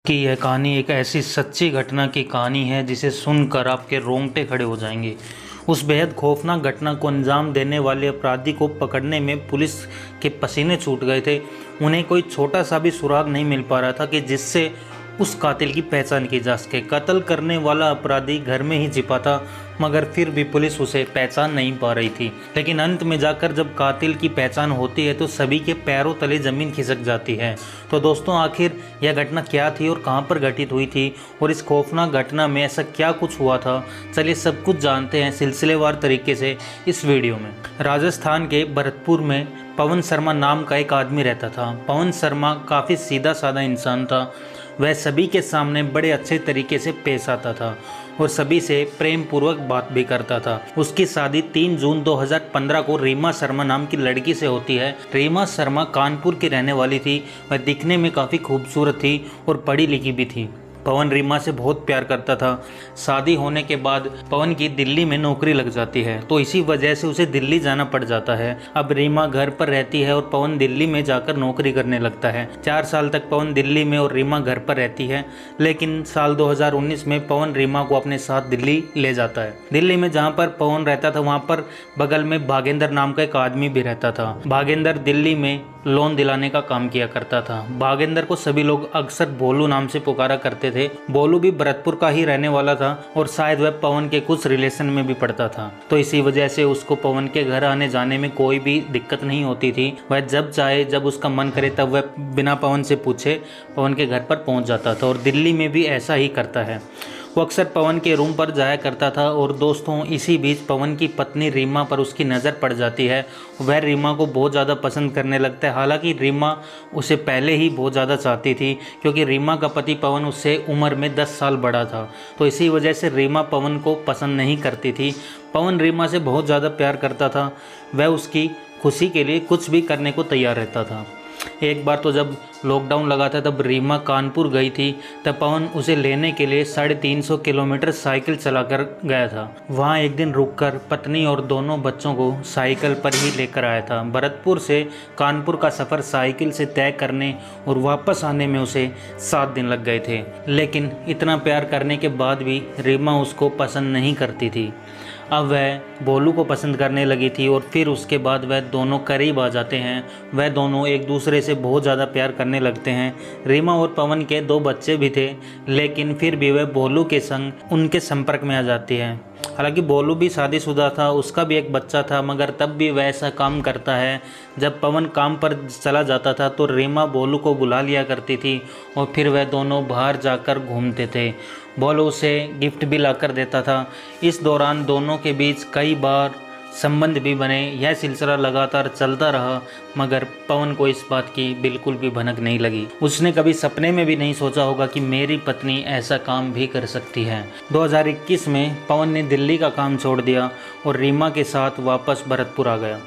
कि यह कहानी एक ऐसी सच्ची घटना की कहानी है जिसे सुनकर आपके रोंगटे खड़े हो जाएंगे। उस बेहद खौफनाक घटना को अंजाम देने वाले अपराधी को पकड़ने में पुलिस के पसीने छूट गए थे। उन्हें कोई छोटा सा भी सुराग नहीं मिल पा रहा था कि जिससे उस कातिल की पहचान की जा सके। कत्ल करने वाला अपराधी घर में ही छिपा था, मगर फिर भी पुलिस उसे पहचान नहीं पा रही थी। लेकिन अंत में जाकर जब कातिल की पहचान होती है तो सभी के पैरों तले ज़मीन खिसक जाती है। तो दोस्तों, आखिर यह घटना क्या थी और कहां पर घटित हुई थी और इस खौफनाक घटना में ऐसा क्या कुछ हुआ था, चलिए सब कुछ जानते हैं सिलसिलेवार तरीके से इस वीडियो में। राजस्थान के भरतपुर में पवन शर्मा नाम का एक आदमी रहता था। पवन शर्मा काफ़ी सीधा साधा इंसान था। वह सभी के सामने बड़े अच्छे तरीके से पेश आता था और सभी से प्रेम पूर्वक बात भी करता था। उसकी शादी 3 जून 2015 को रीमा शर्मा नाम की लड़की से होती है। रीमा शर्मा कानपुर की रहने वाली थी। वह दिखने में काफ़ी खूबसूरत थी और पढ़ी लिखी भी थी। पवन रीमा से बहुत प्यार करता था। शादी होने के बाद पवन की दिल्ली में नौकरी लग जाती है, तो इसी वजह से उसे दिल्ली जाना पड़ जाता है। अब रीमा घर पर रहती है और पवन दिल्ली में जाकर नौकरी करने लगता है। 4 साल तक पवन दिल्ली में और रीमा घर पर रहती है। लेकिन साल 2019 में पवन रीमा को अपने साथ दिल्ली ले जाता है। दिल्ली में जहाँ पर पवन रहता था वहाँ पर बगल में भागेंद्र नाम का एक आदमी भी रहता था। भागेंद्र दिल्ली में लोन दिलाने का काम किया करता था। भागेंद्र को सभी लोग अक्सर भोलू नाम से पुकारा करते थे। भोलू भी भरतपुर का ही रहने वाला था और शायद वह पवन के कुछ रिलेशन में भी पड़ता था, तो इसी वजह से उसको पवन के घर आने जाने में कोई भी दिक्कत नहीं होती थी। वह जब चाहे, जब उसका मन करे, तब वह बिना पवन से पूछे पवन के घर पर पहुंच जाता था और दिल्ली में भी ऐसा ही करता है। वो अक्सर पवन के रूम पर जाया करता था और दोस्तों, इसी बीच पवन की पत्नी रीमा पर उसकी नज़र पड़ जाती है। वह रीमा को बहुत ज़्यादा पसंद करने लगता है। हालांकि रीमा उसे पहले ही बहुत ज़्यादा चाहती थी, क्योंकि रीमा का पति पवन उससे उम्र में 10 साल बड़ा था, तो इसी वजह से रीमा पवन को पसंद नहीं करती थी। पवन रीमा से बहुत ज़्यादा प्यार करता था। वह उसकी खुशी के लिए कुछ भी करने को तैयार रहता था। एक बार तो जब लॉकडाउन लगा था तब रीमा कानपुर गई थी, तब पवन उसे लेने के लिए 350 किलोमीटर साइकिल चलाकर गया था। वहाँ एक दिन रुककर पत्नी और दोनों बच्चों को साइकिल पर ही लेकर आया था। भरतपुर से कानपुर का सफ़र साइकिल से तय करने और वापस आने में उसे 7 दिन लग गए थे। लेकिन इतना प्यार करने के बाद भी रीमा उसको पसंद नहीं करती थी। अब वह भोलू को पसंद करने लगी थी और फिर उसके बाद वह दोनों करीब आ जाते हैं। वह दोनों एक दूसरे से बहुत ज़्यादा प्यार करने लगते हैं। रीमा और पवन के 2 बच्चे भी थे, लेकिन फिर भी वह भोलू के संग उनके संपर्क में आ जाती है। हालांकि भोलू भी शादीशुदा था, उसका भी एक बच्चा था, मगर तब भी वह ऐसा काम करता है। जब पवन काम पर चला जाता था तो रीमा भोलू को बुला लिया करती थी और फिर वह दोनों बाहर जाकर घूमते थे। भोलू उसे गिफ्ट भी लाकर देता था। इस दौरान दोनों के बीच कई बार संबंध भी बने। यह सिलसिला लगातार चलता रहा, मगर पवन को इस बात की बिल्कुल भी भनक नहीं लगी। उसने कभी सपने में भी नहीं सोचा होगा कि मेरी पत्नी ऐसा काम भी कर सकती है। 2021 में पवन ने दिल्ली का काम छोड़ दिया और रीमा के साथ वापस भरतपुर आ गया।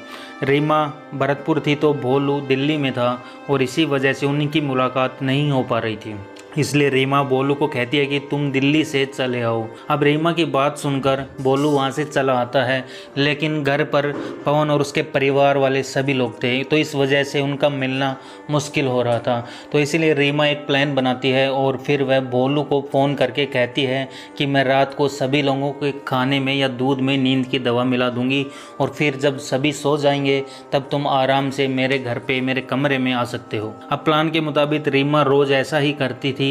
रीमा भरतपुर थी तो भोलू दिल्ली में था और इसी वजह से उनकी मुलाकात नहीं हो पा रही थी। इसलिए रीमा बोलू को कहती है कि तुम दिल्ली से चले आओ। अब रीमा की बात सुनकर बोलू वहाँ से चला आता है, लेकिन घर पर पवन और उसके परिवार वाले सभी लोग थे, तो इस वजह से उनका मिलना मुश्किल हो रहा था। तो इसीलिए रीमा एक प्लान बनाती है और फिर वह बोलू को फ़ोन करके कहती है कि मैं रात को सभी लोगों के खाने में या दूध में नींद की दवा मिला दूंगी और फिर जब सभी सो जाएंगे तब तुम आराम से मेरे घर पे मेरे कमरे में आ सकते हो। अब प्लान के मुताबिक रीमा रोज़ ऐसा ही करती थी।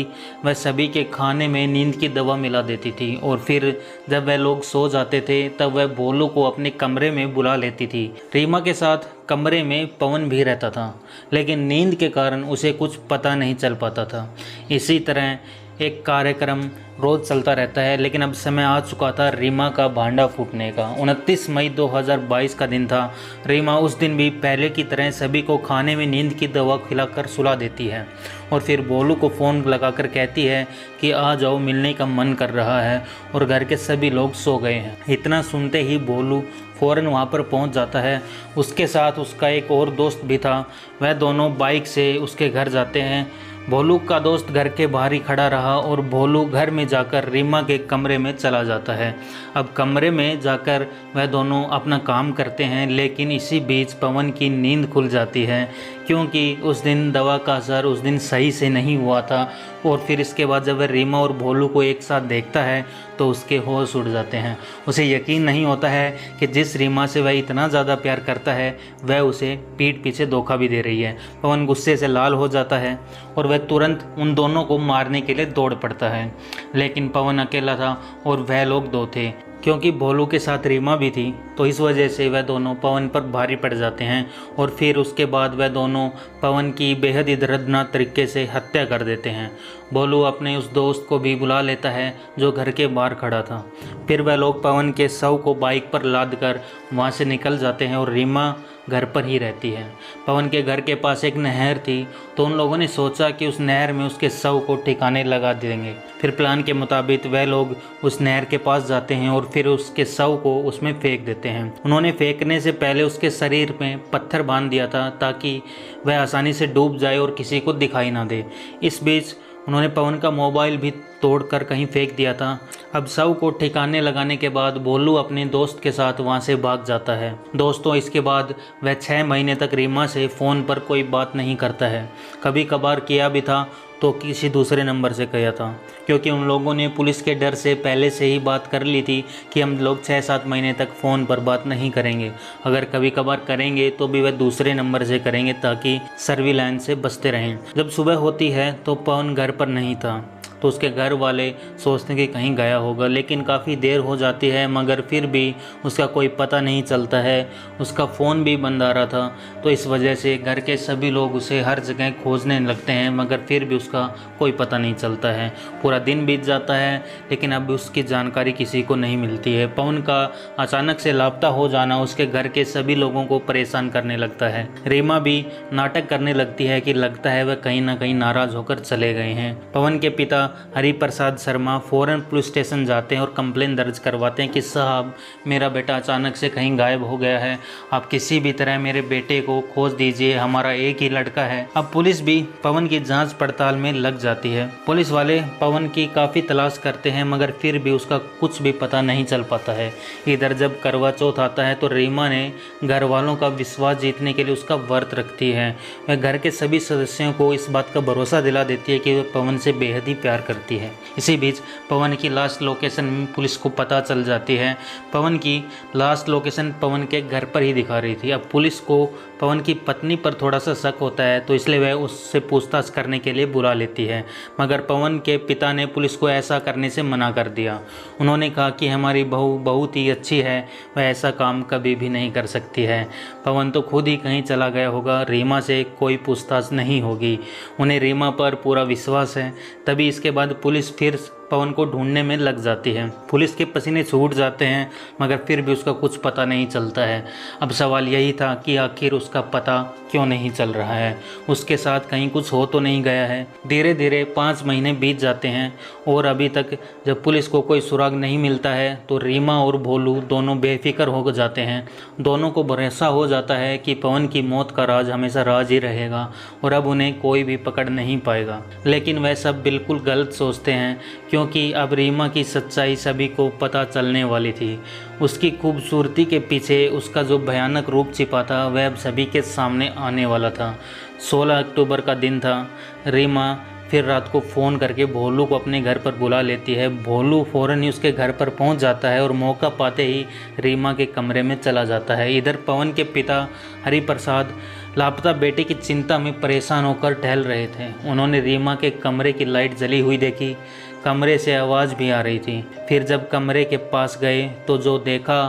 वह सभी के खाने में नींद की दवा मिला देती थी और फिर जब वह लोग सो जाते थे तब वह भोलू को अपने कमरे में बुला लेती थी। रीमा के साथ कमरे में पवन भी रहता था, लेकिन नींद के कारण उसे कुछ पता नहीं चल पाता था। इसी तरह एक कार्यक्रम रोज़ चलता रहता है, लेकिन अब समय आ चुका था रीमा का भांडा फूटने का। 29 मई 2022 का दिन था। रीमा उस दिन भी पहले की तरह सभी को खाने में नींद की दवा खिलाकर सुला देती है और फिर भोलू को फ़ोन लगाकर कहती है कि आ जाओ, मिलने का मन कर रहा है, और घर के सभी लोग सो गए हैं। इतना सुनते ही भोलू फ़ौरन वहाँ पर पहुँच जाता है। उसके साथ उसका एक और दोस्त भी था। वह दोनों बाइक से उसके घर जाते हैं। भोलू का दोस्त घर के बाहर ही खड़ा रहा और भोलू घर में जाकर रीमा के कमरे में चला जाता है। अब कमरे में जाकर वह दोनों अपना काम करते हैं, लेकिन इसी बीच पवन की नींद खुल जाती है क्योंकि उस दिन दवा का असर उस दिन सही से नहीं हुआ था। और फिर इसके बाद जब वह रीमा और भोलू को एक साथ देखता है तो उसके होश उड़ जाते हैं। उसे यकीन नहीं होता है कि जिस रीमा से वह इतना ज़्यादा प्यार करता है वह उसे पीठ पीछे धोखा भी दे रही है। पवन गुस्से से लाल हो जाता है और वह तुरंत उन दोनों को मारने के लिए दौड़ पड़ता है। लेकिन पवन अकेला था और वह लोग दो थे। क्योंकि भोलू के साथ रीमा भी थी तो इस वजह से वह दोनों पवन पर भारी पड़ जाते हैं और फिर उसके बाद वह दोनों पवन की बेहद ही दर्दनाक तरीके से हत्या कर देते हैं। भोलू अपने उस दोस्त को भी बुला लेता है जो घर के बाहर खड़ा था। फिर वह लोग पवन के शव को बाइक पर लाद कर वहाँ से निकल जाते हैं और रीमा घर पर ही रहती है। पवन के घर के पास एक नहर थी तो उन लोगों ने सोचा कि उस नहर में उसके शव को ठिकाने लगा देंगे। फिर प्लान के मुताबिक वह लोग उस नहर के पास जाते हैं और फिर उसके शव को उसमें फेंक देते हैं। उन्होंने फेंकने से पहले उसके शरीर में पत्थर बांध दिया था ताकि वह आसानी से डूब जाए और किसी को दिखाई ना दे। इस बीच उन्होंने पवन का मोबाइल भी तोड़कर कहीं फेंक दिया था। अब शव को ठिकाने लगाने के बाद भोलू अपने दोस्त के साथ वहां से भाग जाता है। दोस्तों इसके बाद वह 6 महीने तक रीमा से फ़ोन पर कोई बात नहीं करता है। कभी कभार किया भी था तो किसी दूसरे नंबर से किया था, क्योंकि उन लोगों ने पुलिस के डर से पहले से ही बात कर ली थी कि हम लोग 6-7 महीने तक फ़ोन पर बात नहीं करेंगे। अगर कभी कभार करेंगे तो भी वह दूसरे नंबर से करेंगे ताकि सर्विलांस से बचते रहें। जब सुबह होती है तो पवन घर पर नहीं था तो उसके घर वाले सोचते कि कहीं गया होगा, लेकिन काफ़ी देर हो जाती है मगर फिर भी उसका कोई पता नहीं चलता है। उसका फ़ोन भी बंद आ रहा था तो इस वजह से घर के सभी लोग उसे हर जगह खोजने लगते हैं मगर फिर भी उसका कोई पता नहीं चलता है। पूरा दिन बीत जाता है लेकिन अब उसकी जानकारी किसी को नहीं मिलती है। पवन का अचानक से लापता हो जाना उसके घर के सभी लोगों को परेशान करने लगता है। रीमा भी नाटक करने लगती है कि लगता है वह कहीं ना कहीं नाराज़ होकर चले गए हैं। पवन के पिता हरि प्रसाद शर्मा फौरन पुलिस स्टेशन जाते हैं और कंप्लेन दर्ज करवाते हैं कि साहब मेरा बेटा अचानक से कहीं गायब हो गया है, आप किसी भी तरह मेरे बेटे को खोज दीजिए, हमारा एक ही लड़का है। अब पुलिस भी पवन की जांच पड़ताल में लग जाती है। पुलिस वाले पवन की काफ़ी तलाश करते हैं मगर फिर भी उसका कुछ भी पता नहीं चल पाता है। इधर जब करवा चौथ आता है तो रीमा ने घर वालों का विश्वास जीतने के लिए उसका व्रत रखती है। वह घर के सभी सदस्यों को इस बात का भरोसा दिला देती है कि वह पवन से बेहद ही प्यार करती है। इसी बीच पवन की लास्ट लोकेशन पुलिस को पता चल जाती है। पवन की लास्ट लोकेशन पवन के घर पर ही दिखा रही थी। अब पुलिस को पवन की पत्नी पर थोड़ा सा शक होता है तो इसलिए वह उससे पूछताछ करने के लिए बुला लेती है, मगर पवन के पिता ने पुलिस को ऐसा करने से मना कर दिया। उन्होंने कहा कि हमारी बहू बहुत ही अच्छी है, वह ऐसा काम कभी भी नहीं कर सकती है। पवन तो खुद ही कहीं चला गया होगा, रीमा से कोई पूछताछ नहीं होगी। उन्हें रीमा पर पूरा विश्वास है। तभी इसके बाद पुलिस फिर पवन को ढूंढने में लग जाती है। पुलिस के पसीने छूट जाते हैं मगर फिर भी उसका कुछ पता नहीं चलता है। अब सवाल यही था कि आखिर उसका पता क्यों नहीं चल रहा है, उसके साथ कहीं कुछ हो तो नहीं गया है। धीरे धीरे 5 महीने बीत जाते हैं और अभी तक जब पुलिस को कोई सुराग नहीं मिलता है तो रीमा और भोलू दोनों बेफिक्र हो जाते हैं। दोनों को भरोसा हो जाता है कि पवन की मौत का राज हमेशा राज ही रहेगा और अब उन्हें कोई भी पकड़ नहीं पाएगा। लेकिन वह सब बिल्कुल गलत सोचते हैं क्योंकि अब रीमा की सच्चाई सभी को पता चलने वाली थी। उसकी खूबसूरती के पीछे उसका जो भयानक रूप छिपा था वह अब सभी के सामने आने वाला था। 16 अक्टूबर का दिन था। रीमा फिर रात को फ़ोन करके भोलू को अपने घर पर बुला लेती है। भोलू फ़ौरन ही उसके घर पर पहुंच जाता है और मौका पाते ही रीमा के कमरे में चला जाता है। इधर पवन के पिता हरि प्रसाद लापता बेटे की चिंता में परेशान होकर टहल रहे थे। उन्होंने रीमा के कमरे की लाइट जली हुई देखी, कमरे से आवाज़ भी आ रही थी। फिर जब कमरे के पास गए तो जो देखा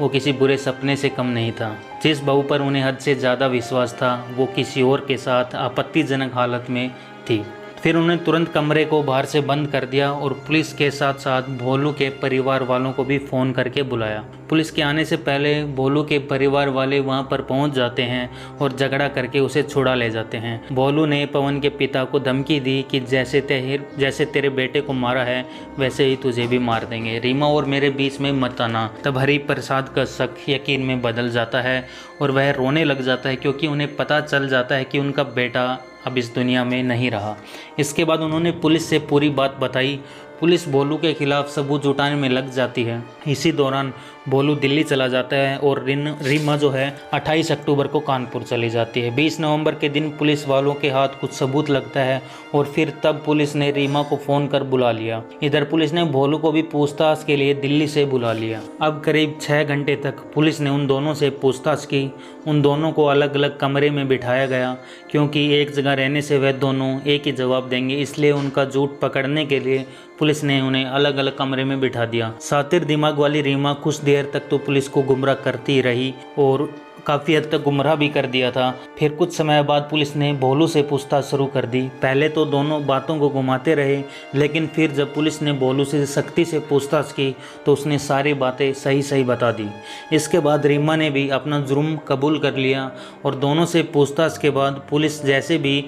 वो किसी बुरे सपने से कम नहीं था। जिस बहू पर उन्हें हद से ज़्यादा विश्वास था वो किसी और के साथ आपत्तिजनक हालत में थी। फिर उन्होंने तुरंत कमरे को बाहर से बंद कर दिया और पुलिस के साथ साथ भोलू के परिवार वालों को भी फ़ोन करके बुलाया। पुलिस के आने से पहले भोलू के परिवार वाले वहां पर पहुंच जाते हैं और झगड़ा करके उसे छुड़ा ले जाते हैं। भोलू ने पवन के पिता को धमकी दी कि जैसे तेरे बेटे को मारा है वैसे ही तुझे भी मार देंगे, रीमा और मेरे बीच में मत आना। तब हरि प्रसाद का शक यकीन में बदल जाता है और वह रोने लग जाता है क्योंकि उन्हें पता चल जाता है कि उनका बेटा अब इस दुनिया में नहीं रहा। इसके बाद उन्होंने पुलिस से पूरी बात बताई। पुलिस भोलू के खिलाफ सबूत जुटाने में लग जाती है। इसी दौरान भोलू दिल्ली चला जाता है और रीमा जो है 28 अक्टूबर को कानपुर चली जाती है। 20 नवंबर के दिन पुलिस वालों के हाथ कुछ सबूत लगता है और फिर तब पुलिस ने रीमा को फ़ोन कर बुला लिया। इधर पुलिस ने भोलू को भी पूछताछ के लिए दिल्ली से बुला लिया। अब करीब 6 घंटे तक पुलिस ने उन दोनों से पूछताछ की। उन दोनों को अलग अलग कमरे में बिठाया गया, क्योंकि एक जगह रहने से वह दोनों एक ही जवाब देंगे, इसलिए उनका झूठ पकड़ने के लिए पुलिस ने उन्हें अलग अलग कमरे में बिठा दिया। सातिर दिमाग वाली रीमा कुछ देर तक तो पुलिस को गुमराह करती रही और काफ़ी हद तक गुमराह भी कर दिया था। फिर कुछ समय बाद पुलिस ने भोलू से पूछताछ शुरू कर दी। पहले तो दोनों बातों को घुमाते रहे, लेकिन फिर जब पुलिस ने भोलू से सख्ती से पूछताछ की तो उसने सारी बातें सही सही बता दी। इसके बाद रीमा ने भी अपना जुर्म कबूल कर लिया और दोनों से पूछताछ के बाद पुलिस जैसे भी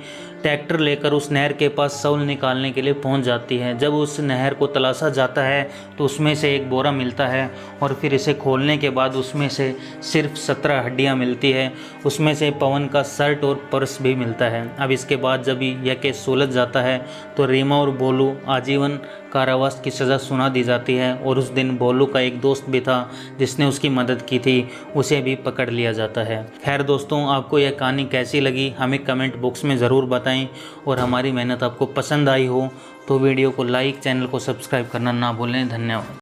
ट्रैक्टर लेकर उस नहर के पास शव निकालने के लिए पहुंच जाती है। जब उस नहर को तलाशा जाता है तो उसमें से एक बोरा मिलता है और फिर इसे खोलने के बाद उसमें से सिर्फ 17 हड्डियां मिलती है। उसमें से पवन का शर्ट और पर्स भी मिलता है। अब इसके बाद जब यह केस सुलझ जाता है तो रीमा और भोलू आजीवन कारावास की सज़ा सुना दी जाती है और उस दिन भोलू का एक दोस्त भी था जिसने उसकी मदद की थी, उसे भी पकड़ लिया जाता है। खैर दोस्तों, आपको यह कहानी कैसी लगी हमें कमेंट बॉक्स में ज़रूर बताएं और हमारी मेहनत आपको पसंद आई हो तो वीडियो को लाइक, चैनल को सब्सक्राइब करना ना भूलें। धन्यवाद।